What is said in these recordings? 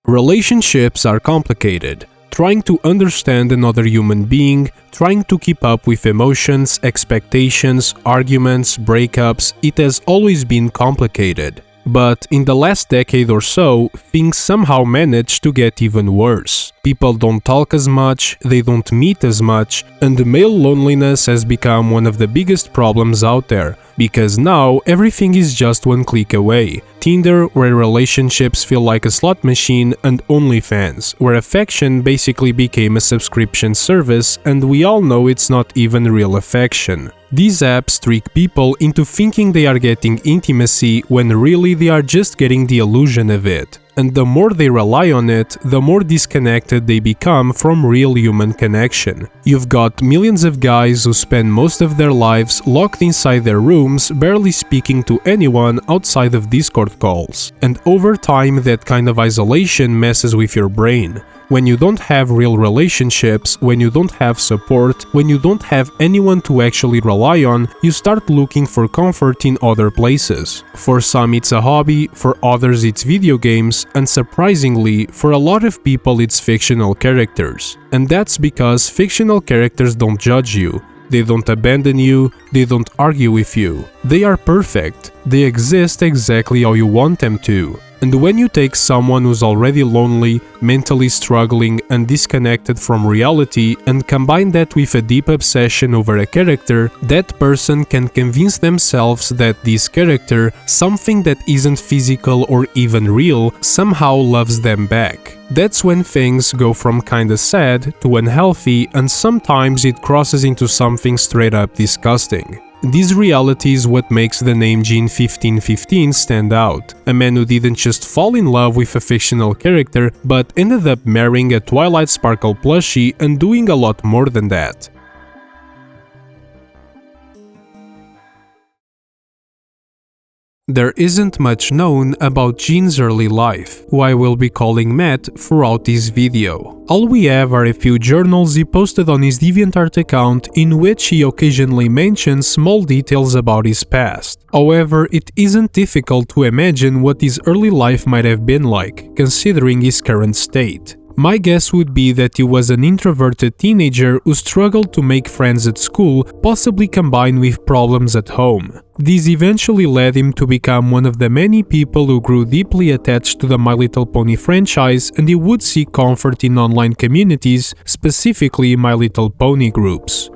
Relationships are complicated. Trying to understand another human being, trying to keep up with emotions, expectations, arguments, breakups, it has always been complicated. But in the last decade or so, things somehow managed to get even worse. People don't talk as much, they don't meet as much, and male loneliness has become one of the biggest problems out there, because now everything is just one click away. Tinder, where relationships feel like a slot machine, and OnlyFans, where affection basically became a subscription service, and we all know it's not even real affection. These apps trick people into thinking they are getting intimacy when really they are just getting the illusion of it. And the more they rely on it, the more disconnected they become from real human connection. You've got millions of guys who spend most of their lives locked inside their rooms, barely speaking to anyone outside of Discord calls. And over time, that kind of isolation messes with your brain. When you don't have real relationships, when you don't have support, when you don't have anyone to actually rely on, you start looking for comfort in other places. For some it's a hobby, for others it's video games, and surprisingly, for a lot of people it's fictional characters. And that's because fictional characters don't judge you. They don't abandon you, they don't argue with you. They are perfect. They exist exactly how you want them to. And when you take someone who's already lonely, mentally struggling, and disconnected from reality and combine that with a deep obsession over a character, that person can convince themselves that this character, something that isn't physical or even real, somehow loves them back. That's when things go from kinda sad to unhealthy, and sometimes it crosses into something straight up disgusting. This reality is what makes the name Gene 1515 stand out. A man who didn't just fall in love with a fictional character, but ended up marrying a Twilight Sparkle plushie and doing a lot more than that. There isn't much known about Gene's early life, who I will be calling Matt throughout this video. All we have are a few journals he posted on his DeviantArt account in which he occasionally mentions small details about his past. However, it isn't difficult to imagine what his early life might have been like, considering his current state. My guess would be that he was an introverted teenager who struggled to make friends at school, possibly combined with problems at home. This eventually led him to become one of the many people who grew deeply attached to the My Little Pony franchise, and he would seek comfort in online communities, specifically My Little Pony groups.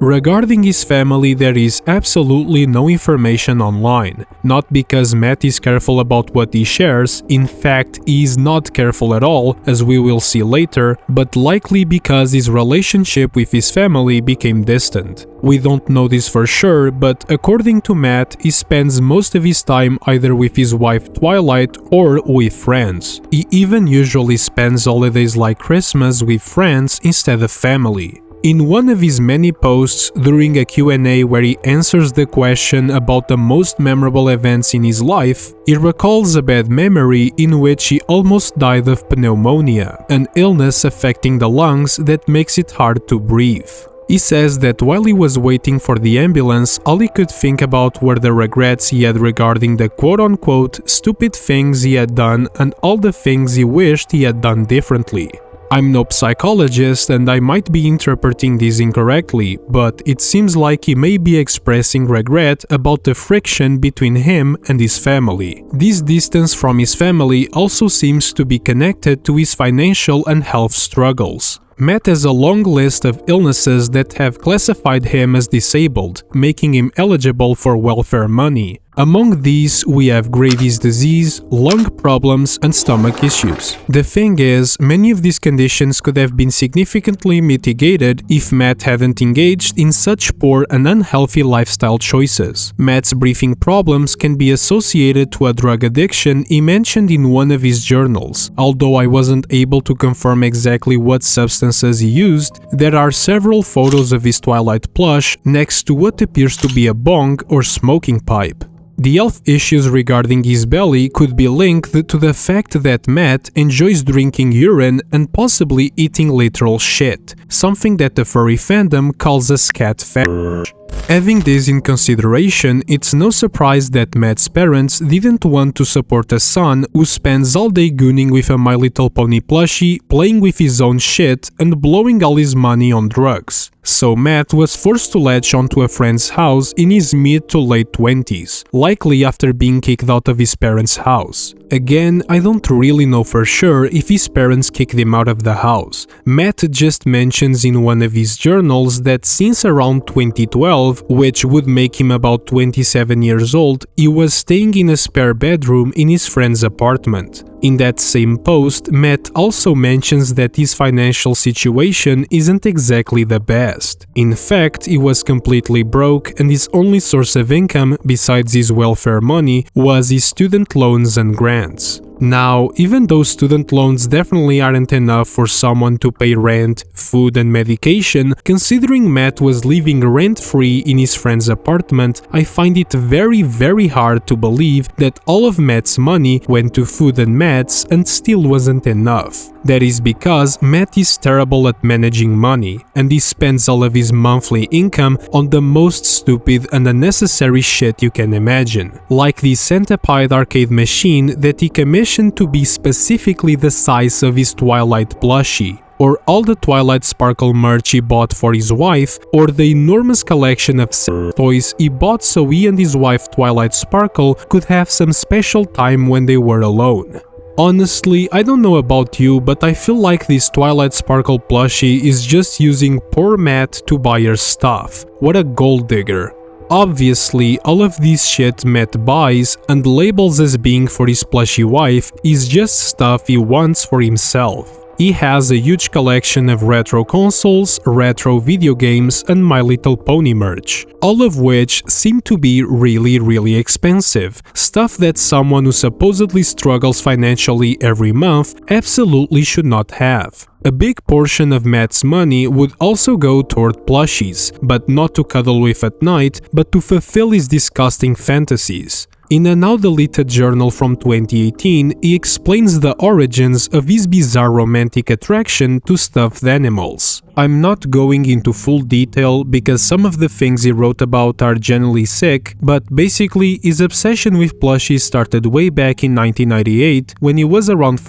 Regarding his family, there is absolutely no information online. Not because Matt is careful about what he shares, in fact he is not careful at all, as we will see later, but likely because his relationship with his family became distant. We don't know this for sure, but according to Matt, he spends most of his time either with his wife Twilight or with friends. He even usually spends holidays like Christmas with friends instead of family. In one of his many posts during a Q&A where he answers the question about the most memorable events in his life, he recalls a bad memory in which he almost died of pneumonia, an illness affecting the lungs that makes it hard to breathe. He says that while he was waiting for the ambulance, all he could think about were the regrets he had regarding the quote-unquote stupid things he had done and all the things he wished he had done differently. I'm no psychologist and I might be interpreting this incorrectly, but it seems like he may be expressing regret about the friction between him and his family. This distance from his family also seems to be connected to his financial and health struggles. Matt has a long list of illnesses that have classified him as disabled, making him eligible for welfare money. Among these, we have Graves' disease, lung problems, and stomach issues. The thing is, many of these conditions could have been significantly mitigated if Matt hadn't engaged in such poor and unhealthy lifestyle choices. Matt's breathing problems can be associated to a drug addiction he mentioned in one of his journals. Although I wasn't able to confirm exactly what substances he used, there are several photos of his Twilight plush next to what appears to be a bong or smoking pipe. The health issues regarding his belly could be linked to the fact that Matt enjoys drinking urine and possibly eating literal shit, something that the furry fandom calls a scat fetish. Having this in consideration, it's no surprise that Matt's parents didn't want to support a son who spends all day gooning with a My Little Pony plushie, playing with his own shit, and blowing all his money on drugs. So Matt was forced to latch onto a friend's house in his mid to late 20s, likely after being kicked out of his parents' house. Again, I don't really know for sure if his parents kicked him out of the house. Matt just mentions in one of his journals that since around 2012, which would make him about 27 years old, he was staying in a spare bedroom in his friend's apartment. In that same post, Matt also mentions that his financial situation isn't exactly the best. In fact, he was completely broke and his only source of income, besides his welfare money, was his student loans and grants. Now, even though student loans definitely aren't enough for someone to pay rent, food and medication, considering Matt was living rent-free in his friend's apartment, I find it very hard to believe that all of Matt's money went to food and meds and still wasn't enough. That is because Matt is terrible at managing money, and he spends all of his monthly income on the most stupid and unnecessary shit you can imagine, like the centipede arcade machine that he commissioned to be specifically the size of his Twilight plushie, or all the Twilight Sparkle merch he bought for his wife, or the enormous collection of toys he bought so he and his wife Twilight Sparkle could have some special time when they were alone. Honestly, I don't know about you, but I feel like this Twilight Sparkle plushie is just using poor Matt to buy her stuff. What a gold digger. Obviously, all of this shit Matt buys and labels as being for his plushie wife is just stuff he wants for himself. He has a huge collection of retro consoles, retro video games, and My Little Pony merch, all of which seem to be really expensive, stuff that someone who supposedly struggles financially every month absolutely should not have. A big portion of Matt's money would also go toward plushies, but not to cuddle with at night, but to fulfill his disgusting fantasies. In a now-deleted journal from 2018, he explains the origins of his bizarre romantic attraction to stuffed animals. I'm not going into full detail because some of the things he wrote about are generally sick, but basically his obsession with plushies started way back in 1998 when he was around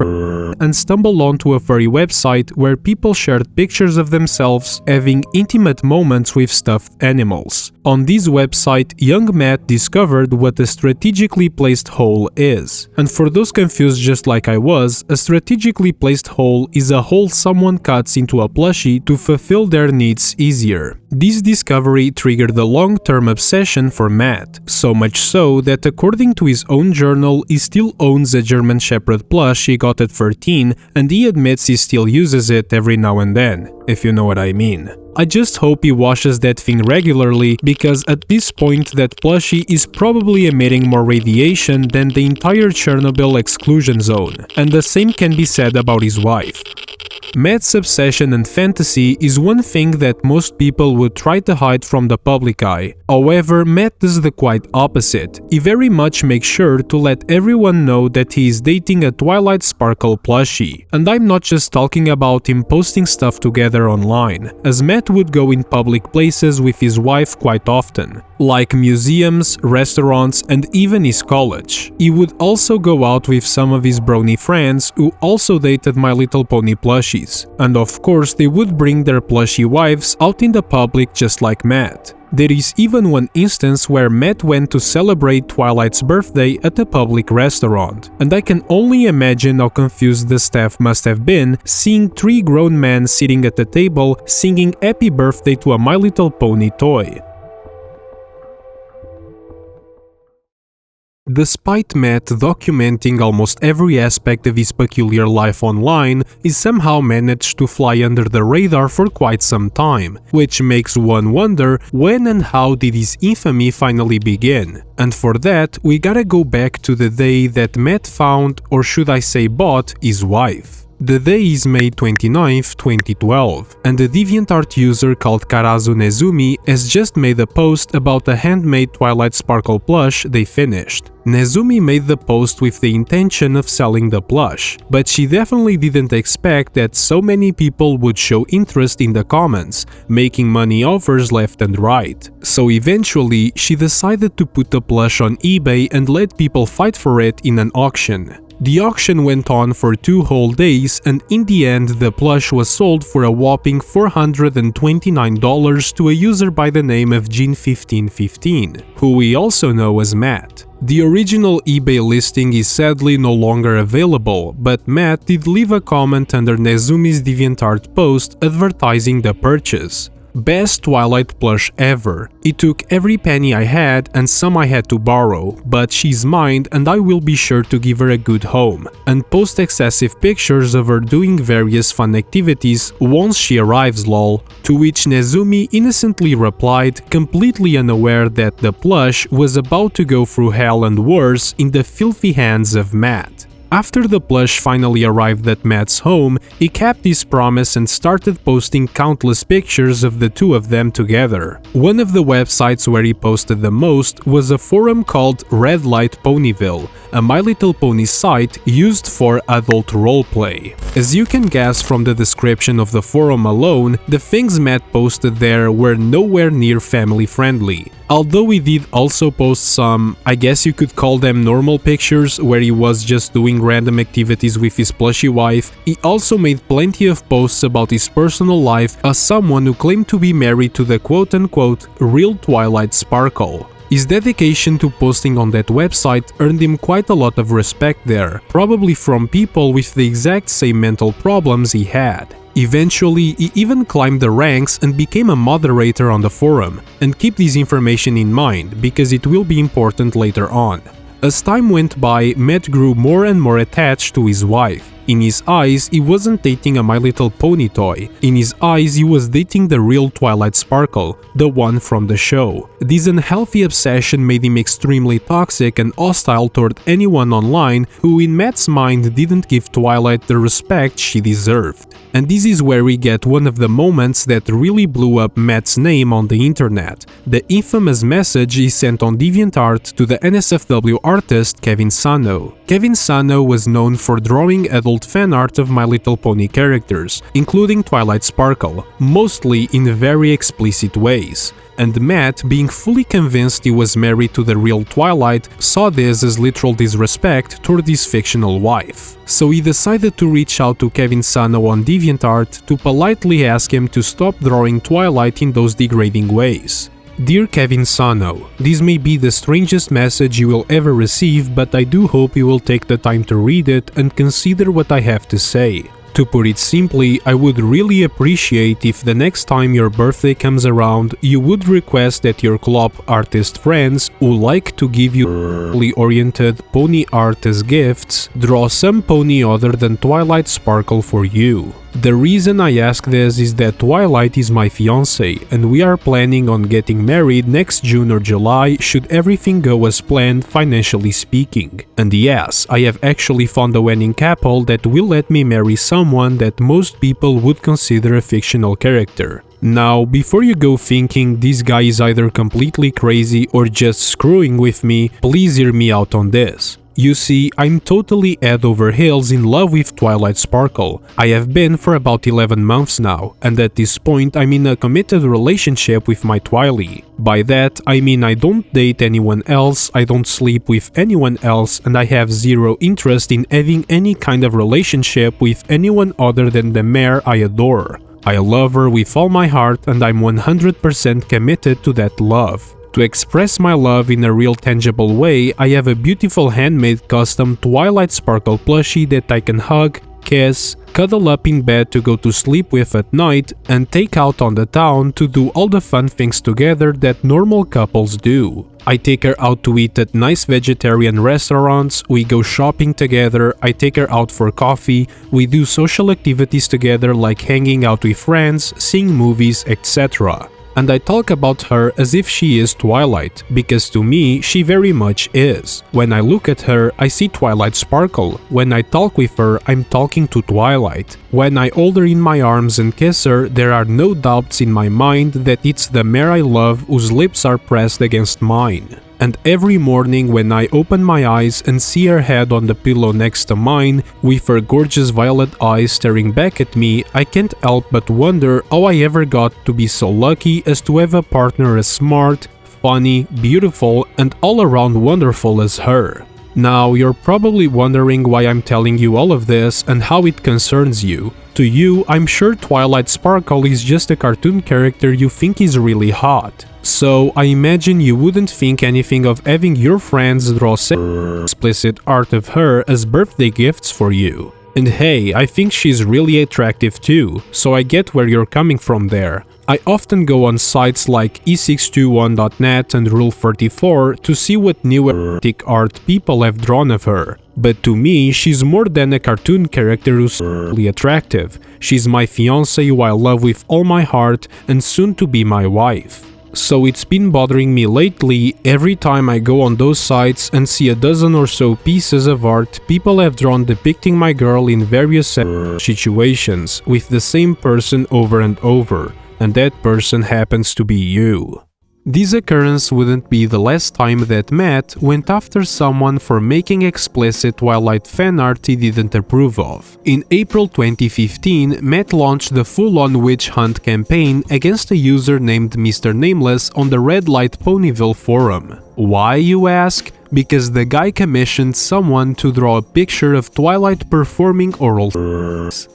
and stumbled onto a furry website where people shared pictures of themselves having intimate moments with stuffed animals. On this website, young Matt discovered what a strategically placed hole is. And for those confused just like I was, a strategically placed hole is a hole someone cuts into a plushie to fulfill their needs easier. This discovery triggered a long-term obsession for Matt, so much so that according to his own journal, he still owns a German Shepherd plush he got at 13, and he admits he still uses it every now and then, if you know what I mean. I just hope he washes that thing regularly, because at this point that plushie is probably emitting more radiation than the entire Chernobyl exclusion zone, and the same can be said about his wife. Matt's obsession and fantasy is one thing that most people would try to hide from the public eye. However, Matt does the quite opposite. He very much makes sure to let everyone know that he is dating a Twilight Sparkle plushie. And I'm not just talking about him posting stuff together online, as Matt would go in public places with his wife quite often, like museums, restaurants, and even his college. He would also go out with some of his Brony friends who also dated My Little Pony plushies. And of course, they would bring their plushie wives out in the public just like Matt. There is even one instance where Matt went to celebrate Twilight's birthday at a public restaurant, and I can only imagine how confused the staff must have been seeing 3 grown men sitting at the table singing happy birthday to a My Little Pony toy. Despite Matt documenting almost every aspect of his peculiar life online, he somehow managed to fly under the radar for quite some time, which makes one wonder when and how did his infamy finally begin. And for that, we gotta go back to the day that Matt found, or should I say bought, his wife. The day is May 29, 2012, and a DeviantArt user called Karazu Nezumi has just made a post about a handmade Twilight Sparkle plush they finished. Nezumi made the post with the intention of selling the plush, but she definitely didn't expect that so many people would show interest in the comments, making money offers left and right. So eventually, she decided to put the plush on eBay and let people fight for it in an auction. The auction went on for 2 whole days, and in the end the plush was sold for a whopping $429 to a user by the name of Jean1515, who we also know as Matt. The original eBay listing is sadly no longer available, but Matt did leave a comment under Nezumi's DeviantArt post advertising the purchase. Best Twilight plush ever. It took every penny I had and some I had to borrow, but she's mine and I will be sure to give her a good home, and post excessive pictures of her doing various fun activities once she arrives lol, to which Nezumi innocently replied, completely unaware that the plush was about to go through hell and worse in the filthy hands of Matt. After the plush finally arrived at Matt's home, he kept his promise and started posting countless pictures of the two of them together. One of the websites where he posted the most was a forum called Red Light Ponyville, a My Little Pony site used for adult roleplay. As you can guess from the description of the forum alone, the things Matt posted there were nowhere near family friendly. Although he did also post some, I guess you could call them normal pictures where he was just doing random activities with his plushie wife, he also made plenty of posts about his personal life as someone who claimed to be married to the quote-unquote real Twilight Sparkle. His dedication to posting on that website earned him quite a lot of respect there, probably from people with the exact same mental problems he had. Eventually, he even climbed the ranks and became a moderator on the forum, and keep this information in mind because it will be important later on. As time went by, Matt grew more and more attached to his wife. In his eyes, he wasn't dating a My Little Pony toy. In his eyes, he was dating the real Twilight Sparkle, the one from the show. This unhealthy obsession made him extremely toxic and hostile toward anyone online who in Matt's mind didn't give Twilight the respect she deserved. And this is where we get one of the moments that really blew up Matt's name on the internet, the infamous message he sent on DeviantArt to the NSFW artist Kevin Sano. Kevin Sano was known for drawing adult fan art of My Little Pony characters, including Twilight Sparkle, mostly in very explicit ways. And Matt, being fully convinced he was married to the real Twilight, saw this as literal disrespect toward his fictional wife. So he decided to reach out to Kevin Sano on DeviantArt to politely ask him to stop drawing Twilight in those degrading ways. Dear Kevin Sano, this may be the strangest message you will ever receive, but I do hope you will take the time to read it and consider what I have to say. To put it simply, I would really appreciate if the next time your birthday comes around, you would request that your club artist friends who like to give you oriented pony art as gifts, draw some pony other than Twilight Sparkle for you. The reason I ask this is that Twilight is my fiancé, and we are planning on getting married next June or July should everything go as planned financially speaking. And yes, I have actually found a wedding couple that will let me marry someone that most people would consider a fictional character. Now, before you go thinking this guy is either completely crazy or just screwing with me, please hear me out on this. You see, I'm totally head over heels in love with Twilight Sparkle. I have been for about 11 months now, and at this point I'm in a committed relationship with my Twily. By that, I mean I don't date anyone else, I don't sleep with anyone else, and I have zero interest in having any kind of relationship with anyone other than the mare I adore. I love her with all my heart and I'm 100% committed to that love. To express my love in a real tangible way, I have a beautiful handmade custom Twilight Sparkle plushie that I can hug, kiss, cuddle up in bed to go to sleep with at night, and take out on the town to do all the fun things together that normal couples do. I take her out to eat at nice vegetarian restaurants, we go shopping together, I take her out for coffee, we do social activities together like hanging out with friends, seeing movies, etc. And I talk about her as if she is Twilight, because to me, she very much is. When I look at her, I see Twilight sparkle. When I talk with her, I'm talking to Twilight. When I hold her in my arms and kiss her, there are no doubts in my mind that it's the mare I love whose lips are pressed against mine. And every morning when I open my eyes and see her head on the pillow next to mine, with her gorgeous violet eyes staring back at me, I can't help but wonder how I ever got to be so lucky as to have a partner as smart, funny, beautiful, and all around wonderful as her. Now, you're probably wondering why I'm telling you all of this and how it concerns you. To you, I'm sure Twilight Sparkle is just a cartoon character you think is really hot. So, I imagine you wouldn't think anything of having your friends draw explicit art of her as birthday gifts for you. And hey, I think she's really attractive too, so I get where you're coming from there. I often go on sites like e621.net and Rule34 to see what new erotic art people have drawn of her. But to me, she's more than a cartoon character who's really attractive. She's my fiancé who I love with all my heart and soon to be my wife. So it's been bothering me lately every time I go on those sites and see a dozen or so pieces of art people have drawn depicting my girl in various situations with the same person over and over, and that person happens to be you. This occurrence wouldn't be the last time that Matt went after someone for making explicit Twilight fanart he didn't approve of. In April 2015, Matt launched the full-on witch hunt campaign against a user named Mr. Nameless on the Red Light Ponyville forum. Why, you ask? Because the guy commissioned someone to draw a picture of Twilight performing oral sex.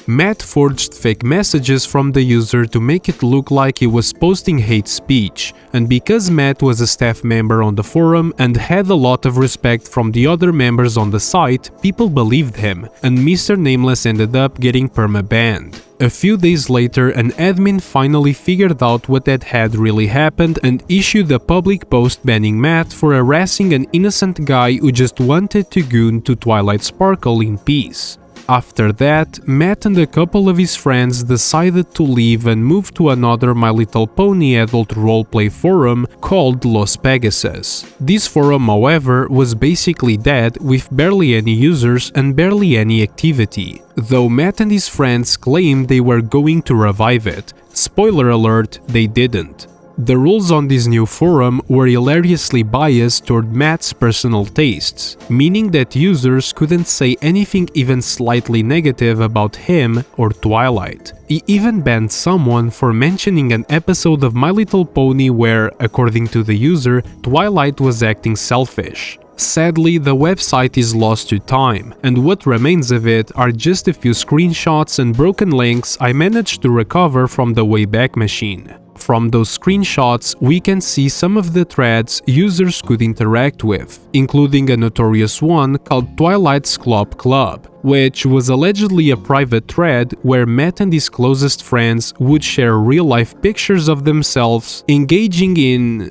Matt forged fake messages from the user to make it look like he was posting hate speech, and because Matt was a staff member on the forum and had a lot of respect from the other members on the site, people believed him, and Mr. Nameless ended up getting perma-banned. A few days later, an admin finally figured out what had really happened and issued a public post banning Matt for harassing an innocent guy who just wanted to goon to Twilight Sparkle in peace. After that, Matt and a couple of his friends decided to leave and move to another My Little Pony adult roleplay forum called Los Pegasus. This forum, however, was basically dead with barely any users and barely any activity, though Matt and his friends claimed they were going to revive it. Spoiler alert, they didn't. The rules on this new forum were hilariously biased toward Matt's personal tastes, meaning that users couldn't say anything even slightly negative about him or Twilight. He even banned someone for mentioning an episode of My Little Pony where, according to the user, Twilight was acting selfish. Sadly, the website is lost to time, and what remains of it are just a few screenshots and broken links I managed to recover from the Wayback Machine. From those screenshots, we can see some of the threads users could interact with, including a notorious one called Twilight's Club, which was allegedly a private thread where Matt and his closest friends would share real-life pictures of themselves engaging in,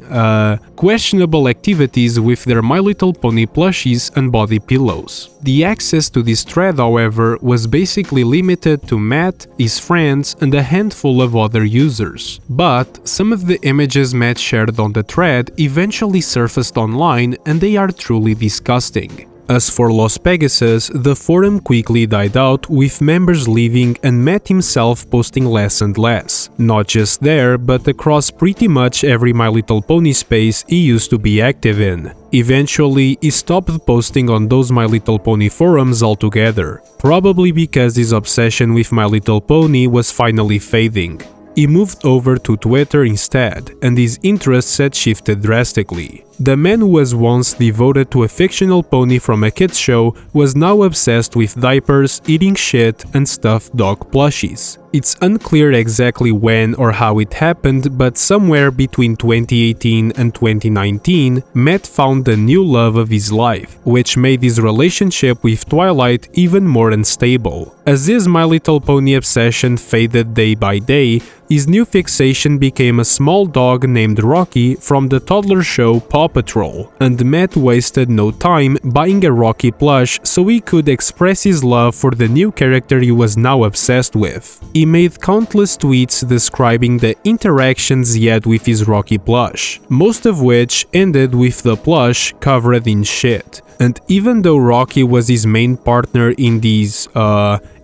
questionable activities with their My Little Pony plushies and body pillows. The access to this thread, however, was basically limited to Matt, his friends, and a handful of other users. But some of the images Matt shared on the thread eventually surfaced online, and they are truly disgusting. As for Los Pegasus, the forum quickly died out, with members leaving and Matt himself posting less and less. Not just there, but across pretty much every My Little Pony space he used to be active in. Eventually, he stopped posting on those My Little Pony forums altogether, probably because his obsession with My Little Pony was finally fading. He moved over to Twitter instead, and his interests had shifted drastically. The man who was once devoted to a fictional pony from a kids show was now obsessed with diapers, eating shit, and stuffed dog plushies. It's unclear exactly when or how it happened, but somewhere between 2018 and 2019, Matt found the new love of his life, which made his relationship with Twilight even more unstable. As his My Little Pony obsession faded day by day, his new fixation became a small dog named Rocky from the toddler show Paw Patrol, and Matt wasted no time buying a Rocky plush so he could express his love for the new character he was now obsessed with. He he made countless tweets describing the interactions he had with his Rocky plush, most of which ended with the plush covered in shit. And even though Rocky was his main partner in these,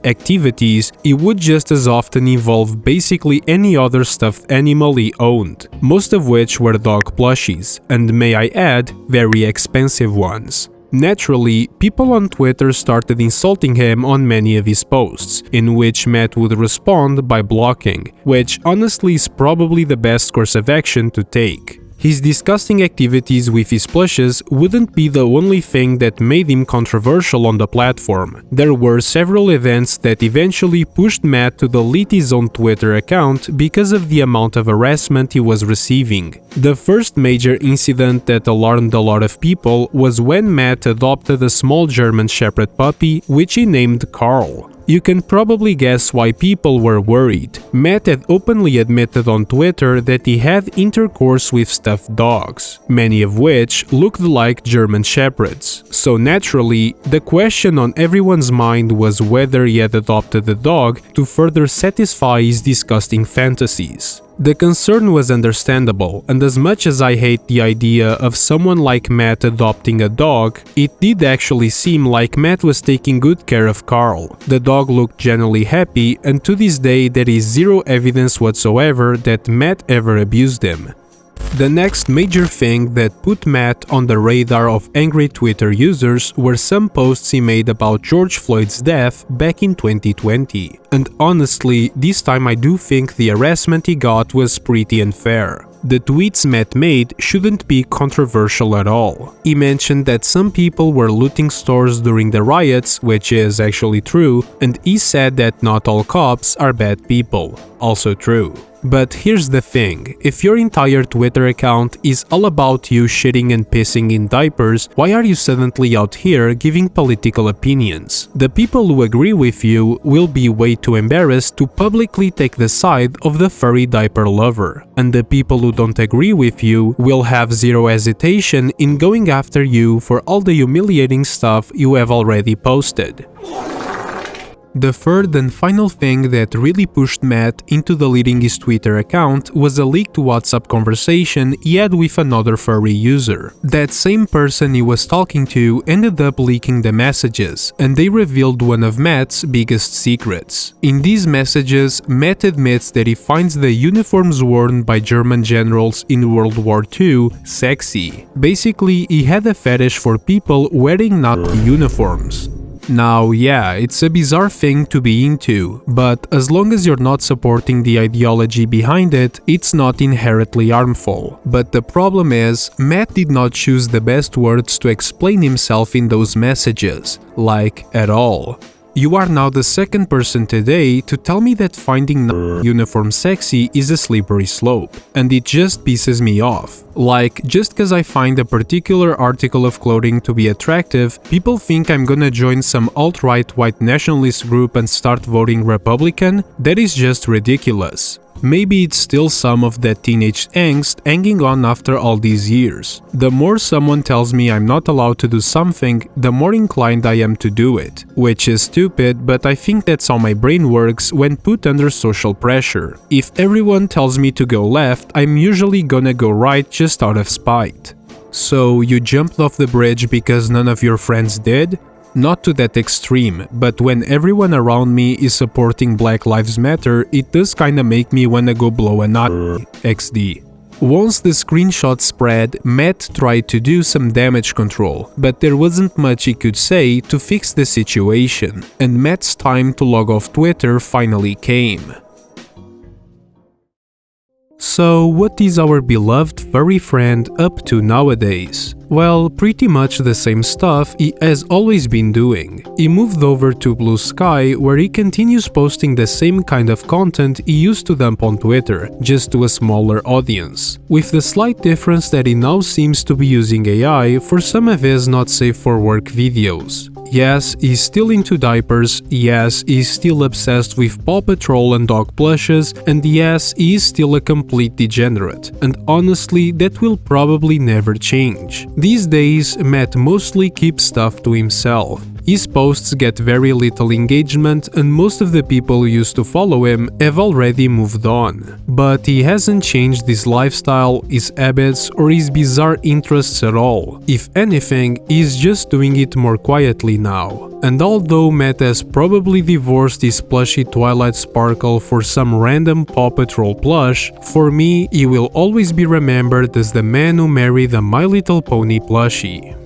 activities, it would just as often involve basically any other stuffed animal he owned, most of which were dog plushies, and may I add, very expensive ones. Naturally, people on Twitter started insulting him on many of his posts, in which Matt would respond by blocking, which honestly is probably the best course of action to take. His disgusting activities with his plushes wouldn't be the only thing that made him controversial on the platform. There were several events that eventually pushed Matt to delete his own Twitter account because of the amount of harassment he was receiving. The first major incident that alarmed a lot of people was when Matt adopted a small German Shepherd puppy, which he named Carl. You can probably guess why people were worried. Matt had openly admitted on Twitter that he had intercourse with stuffed dogs, many of which looked like German Shepherds. So naturally, the question on everyone's mind was whether he had adopted the dog to further satisfy his disgusting fantasies. The concern was understandable, and as much as I hate the idea of someone like Matt adopting a dog, it did actually seem like Matt was taking good care of Carl. The dog looked genuinely happy, and to this day there is zero evidence whatsoever that Matt ever abused him. The next major thing that put Matt on the radar of angry Twitter users were some posts he made about George Floyd's death back in 2020. And honestly, this time I do think the harassment he got was pretty unfair. The tweets Matt made shouldn't be controversial at all. He mentioned that some people were looting stores during the riots, which is actually true, and he said that not all cops are bad people, also true. But here's the thing, if your entire Twitter account is all about you shitting and pissing in diapers, why are you suddenly out here giving political opinions? The people who agree with you will be way too embarrassed to publicly take the side of the furry diaper lover, and the people who don't agree with you will have zero hesitation in going after you for all the humiliating stuff you have already posted. The third and final thing that really pushed Matt into deleting his Twitter account was a leaked WhatsApp conversation he had with another furry user. That same person he was talking to ended up leaking the messages, and they revealed one of Matt's biggest secrets. In these messages, Matt admits that he finds the uniforms worn by German generals in World War II sexy. Basically, he had a fetish for people wearing Nazi uniforms. Now, yeah, it's a bizarre thing to be into, but as long as you're not supporting the ideology behind it, it's not inherently harmful. But the problem is, Matt did not choose the best words to explain himself in those messages, like, at all. You are now the second person today to tell me that finding uniform sexy is a slippery slope, and it just pisses me off. Like, just cause I find a particular article of clothing to be attractive, people think I'm gonna join some alt-right white nationalist group and start voting Republican? That is just ridiculous. Maybe it's still some of that teenage angst hanging on after all these years. The more someone tells me I'm not allowed to do something, the more inclined I am to do it. Which is stupid, but I think that's how my brain works when put under social pressure. If everyone tells me to go left, I'm usually gonna go right just out of spite. So you jumped off the bridge because none of your friends did? Not to that extreme, but when everyone around me is supporting Black Lives Matter, it does kinda make me wanna go blow a nut. XD. Once the screenshot spread, Matt tried to do some damage control, but there wasn't much he could say to fix the situation, and Matt's time to log off Twitter finally came. So, what is our beloved furry friend up to nowadays? Well, pretty much the same stuff he has always been doing. He moved over to Blue Sky, where he continues posting the same kind of content he used to dump on Twitter, just to a smaller audience. With the slight difference that he now seems to be using AI for some of his not safe for work videos. Yes, he's still into diapers, yes, he's still obsessed with Paw Patrol and dog plushes, and yes, he is still a complete degenerate, and honestly, that will probably never change. These days, Matt mostly keeps stuff to himself. His posts get very little engagement and most of the people who used to follow him have already moved on. But he hasn't changed his lifestyle, his habits or his bizarre interests at all. If anything, he's just doing it more quietly now. And although Matt has probably divorced his plushie Twilight Sparkle for some random Paw Patrol plush, for me, he will always be remembered as the man who married the My Little Pony plushie.